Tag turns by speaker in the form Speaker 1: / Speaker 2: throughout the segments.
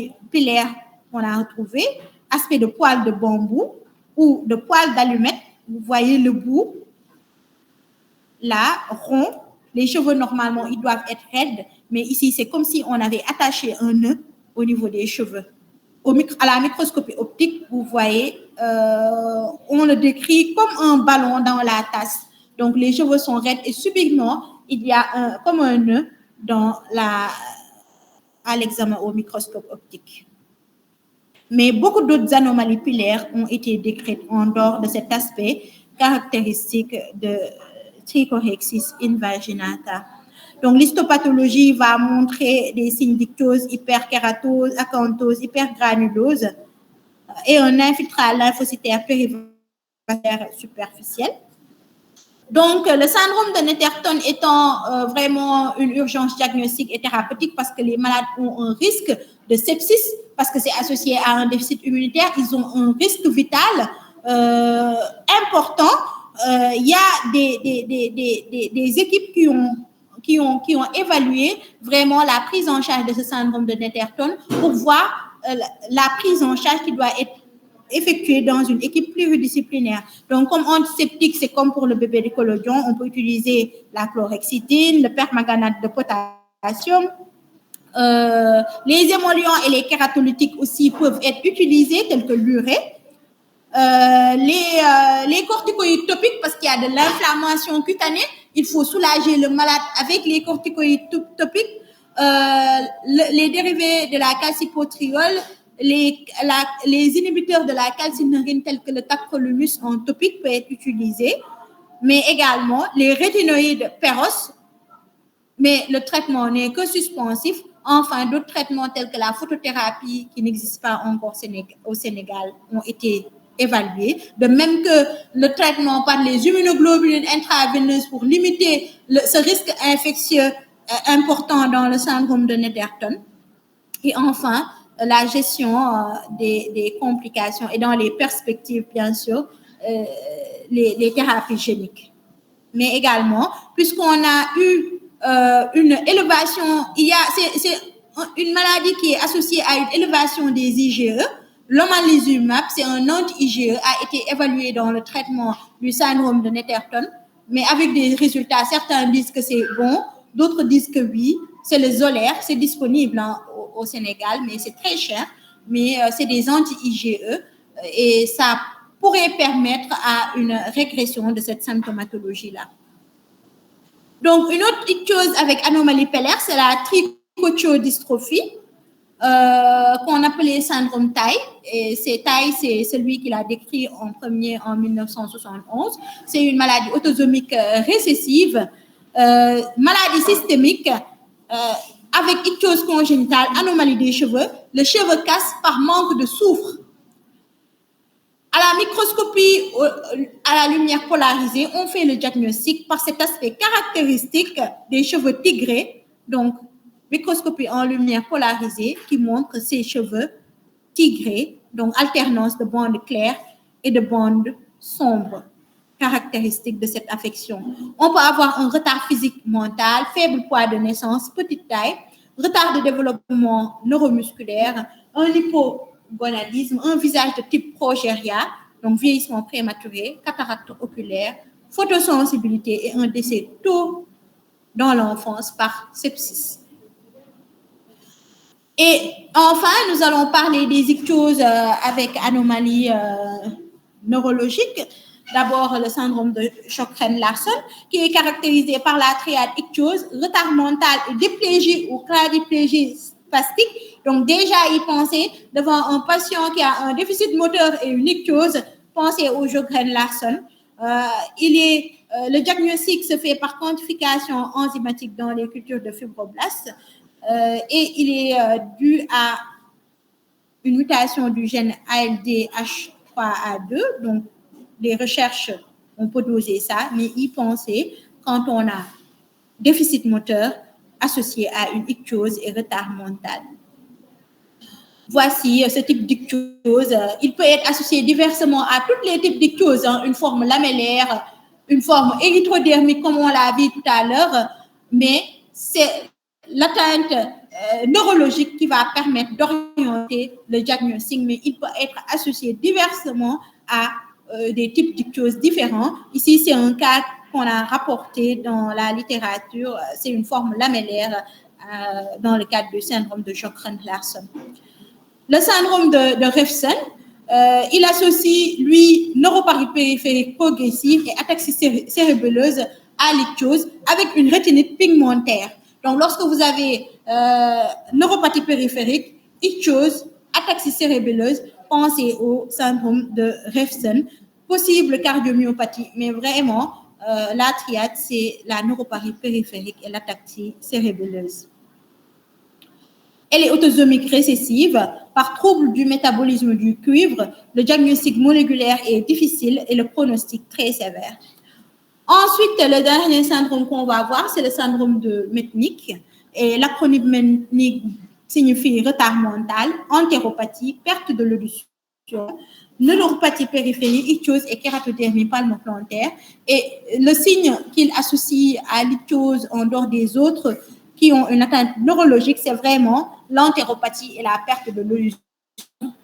Speaker 1: anomalies pilaires qu'on a retrouvées, aspect de poils de bambou ou de poils d'allumette. Vous voyez le bout, là, rond. Les cheveux, normalement, ils doivent être raides, mais ici, c'est comme si on avait attaché un nœud au niveau des cheveux. À la microscopie optique, vous voyez, on le décrit comme un ballon dans la tasse. Donc, les cheveux sont raides et subitement, il y a comme un nœud à l'examen au microscope optique. Mais beaucoup d'autres anomalies pilaires ont été décrites en dehors de cet aspect caractéristique de trichorhexis invaginata. Donc, l'histopathologie va montrer des signes d'ictose, hyperkératose, acanthose, hypergranulose et un infiltrat lymphocytaire périvasculaire superficiel. Donc, le syndrome de Netterton étant vraiment une urgence diagnostique et thérapeutique parce que les malades ont un risque de sepsis, parce que c'est associé à un déficit immunitaire, ils ont un risque vital important. Il y a des équipes qui ont évalué vraiment la prise en charge de ce syndrome de Netterton pour voir la prise en charge qui doit être effectuée dans une équipe pluridisciplinaire. Donc, comme antiseptique, c'est comme pour le bébé de collodion, on peut utiliser la chlorhexidine, le permanganate de potassium. Les émollients et les kératolytiques aussi peuvent être utilisés, tels que l'urée. Les corticoïdes topiques, parce qu'il y a de l'inflammation cutanée, il faut soulager le malade avec les corticoïdes topiques. Les dérivés de la calcipotriol, les inhibiteurs de la calcinurine tels que le tacrolimus en topique peuvent être utilisés, mais également les rétinoïdes péros, mais le traitement n'est que suspensif. Enfin, d'autres traitements tels que la photothérapie qui n'existe pas encore au Sénégal ont été évalués, de même que le traitement par les immunoglobulines intraveineuses pour limiter ce risque infectieux important dans le syndrome de Netterton. Et enfin, la gestion des complications et dans les perspectives, bien sûr, les thérapies géniques. Mais également, puisqu'on a eu une élévation, c'est une maladie qui est associée à une élévation des IgE. L'omalizumab, c'est un anti-IgE, a été évalué dans le traitement du syndrome de Netterton, mais avec des résultats, certains disent que c'est bon, d'autres disent que oui, c'est le Xolair, c'est disponible au Sénégal, mais c'est très cher, mais c'est des anti-IgE et ça pourrait permettre à une régression de cette symptomatologie-là. Donc, une autre chose avec anomalie pellaire, c'est la trichothiodystrophie, qu'on appelait syndrome Tay. Et Tay, c'est celui qui l'a décrit en premier en 1971. C'est une maladie autosomique récessive, maladie systémique, avec ictose congénitale, anomalie des cheveux. Le cheveu casse par manque de soufre. À la microscopie, à la lumière polarisée, on fait le diagnostic par cet aspect caractéristique des cheveux tigrés. Donc, microscopie en lumière polarisée qui montre ces cheveux tigrés, donc alternance de bandes claires et de bandes sombres, caractéristiques de cette affection. On peut avoir un retard physique mental, faible poids de naissance, petite taille, retard de développement neuromusculaire, un hypogonadisme, un visage de type progéria, donc vieillissement prématuré, cataracte oculaire, photosensibilité et un décès tôt dans l'enfance par sepsis. Et enfin, nous allons parler des ictoses avec anomalies neurologiques. D'abord, le syndrome de Sjögren-Larsson, qui est caractérisé par la triade ictose, retard mental et diplégie ou quadriplégie spastique. Donc, déjà, y penser devant un patient qui a un déficit moteur et une ictose, pensez au Sjögren-Larsson. Le diagnostic se fait par quantification enzymatique dans les cultures de fibroblastes. Et il est dû à une mutation du gène ALDH3A2. Donc, les recherches, on peut doser ça, mais y penser quand on a déficit moteur associé à une ictose et retard mental. Voici ce type d'ictose. Il peut être associé diversement à tous les types d'ictose, hein, une forme lamellaire, une forme érythrodermique, comme on l'a vu tout à l'heure, mais c'est l'atteinte neurologique qui va permettre d'orienter le diagnostic, mais il peut être associé diversement à des types d'ictyose différents. Ici, c'est un cas qu'on a rapporté dans la littérature, c'est une forme lamellaire dans le cadre du syndrome de Sjögren-Larsson. Le syndrome de Refsum, il associe, lui, neuropathie périphérique progressive et ataxie cérébelleuse à l'ictyose avec une rétinite pigmentaire. Donc, lorsque vous avez neuropathie périphérique, ictyose, ataxie cérébelleuse, pensez au syndrome de Refsum, possible cardiomyopathie, mais vraiment, la triade, c'est la neuropathie périphérique et l'ataxie cérébelleuse. Elle est autosomique récessive. Par trouble du métabolisme du cuivre, le diagnostic moléculaire est difficile et le pronostic très sévère. Ensuite, le dernier syndrome qu'on va voir, c'est le syndrome de Metnick. Et l'acronyme Metnick signifie retard mental, entéropathie, perte de l'audition, neuropathie périphérique, ictyose et kératodermie palmoplantaire. Et le signe qu'il associe à l'ictyose en dehors des autres qui ont une atteinte neurologique, c'est vraiment l'entéropathie et la perte de l'audition.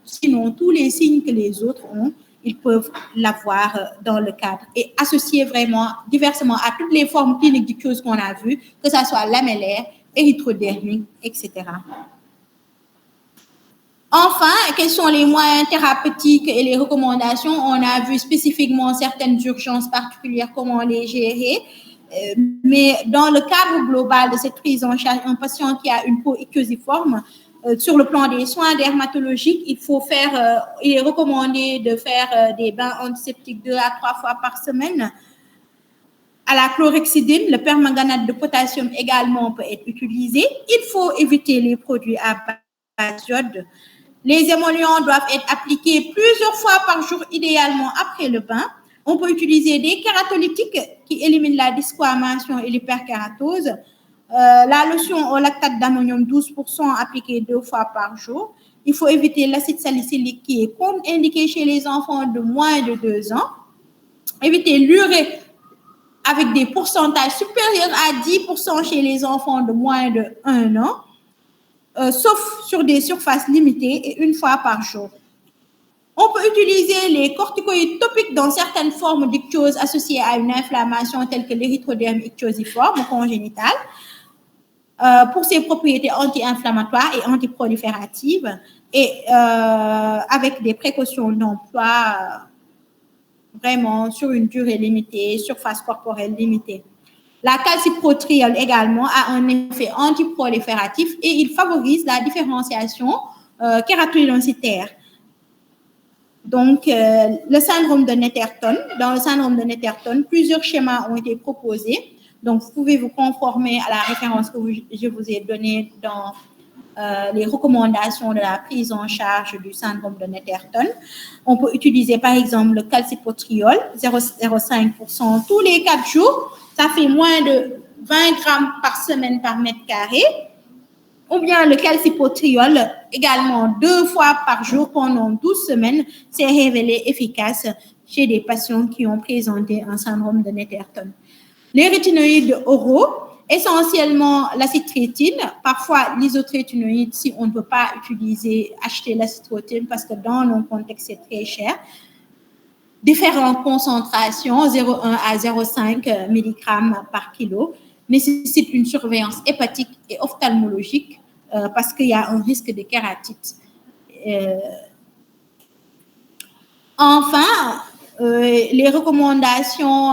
Speaker 1: Sinon, tous les signes que les autres ont, ils peuvent l'avoir dans le cadre et associer vraiment diversement à toutes les formes cliniques d'ictyose qu'on a vues, que ce soit lamellaire, érythrodermique, etc. Enfin, quels sont les moyens thérapeutiques et les recommandations? On a vu spécifiquement certaines urgences particulières, comment les gérer. Mais dans le cadre global de cette prise en charge, un patient qui a une peau ictyosiforme, sur le plan des soins dermatologiques, il est recommandé de faire des bains antiseptiques 2 à 3 fois par semaine. À la chlorhexidine, le permanganate de potassium également peut être utilisé. Il faut éviter les produits à base d'iode. Les émollients doivent être appliqués plusieurs fois par jour, idéalement après le bain. On peut utiliser des kératolytiques qui éliminent la desquamation et l'hyperkératose. La lotion au lactate d'ammonium 12% appliquée 2 fois par jour. Il faut éviter l'acide salicylique qui est contre-indiqué chez les enfants de moins de 2 ans. Éviter l'urée avec des pourcentages supérieurs à 10% chez les enfants de moins de 1 an, sauf sur des surfaces limitées et 1 fois par jour. On peut utiliser les corticoïdes topiques dans certaines formes d'ictyose associées à une inflammation telle que l'érythroderme ictyosiforme congénitale pour ses propriétés anti-inflammatoires et antiprolifératives et avec des précautions d'emploi vraiment sur une durée limitée, surface corporelle limitée. La calcipotriol également a un effet antiprolifératif et il favorise la différenciation kératinocytaire. Donc, le syndrome de Netterton. Dans le syndrome de Netterton, plusieurs schémas ont été proposés. Donc, vous pouvez vous conformer à la référence que je vous ai donnée dans les recommandations de la prise en charge du syndrome de Netterton. On peut utiliser, par exemple, le calcipotriol, 0,05% tous les 4 jours. Ça fait moins de 20 grammes par semaine par mètre carré. Ou bien le calcipotriol, également 2 fois par jour pendant 12 semaines, s'est révélé efficace chez des patients qui ont présenté un syndrome de Netterton. Les rétinoïdes oraux, essentiellement l'acitrétine, parfois l'isotrétinoïde si on ne peut pas acheter l'acitrétine parce que dans nos contextes c'est très cher. Différentes concentrations, 0,1 à 0,5 mg par kilo, nécessitent une surveillance hépatique et ophtalmologique parce qu'il y a un risque de kératite. Enfin, les recommandations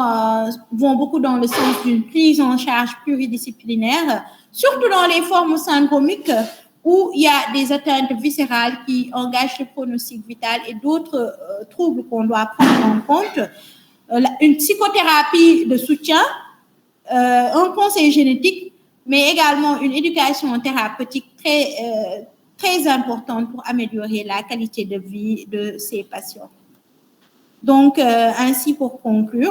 Speaker 1: vont beaucoup dans le sens d'une prise en charge pluridisciplinaire, surtout dans les formes syndromiques où il y a des atteintes viscérales qui engagent le pronostic vital et d'autres troubles qu'on doit prendre en compte. Une psychothérapie de soutien, un conseil génétique, mais également une éducation thérapeutique très importante pour améliorer la qualité de vie de ces patients. Donc, ainsi pour conclure,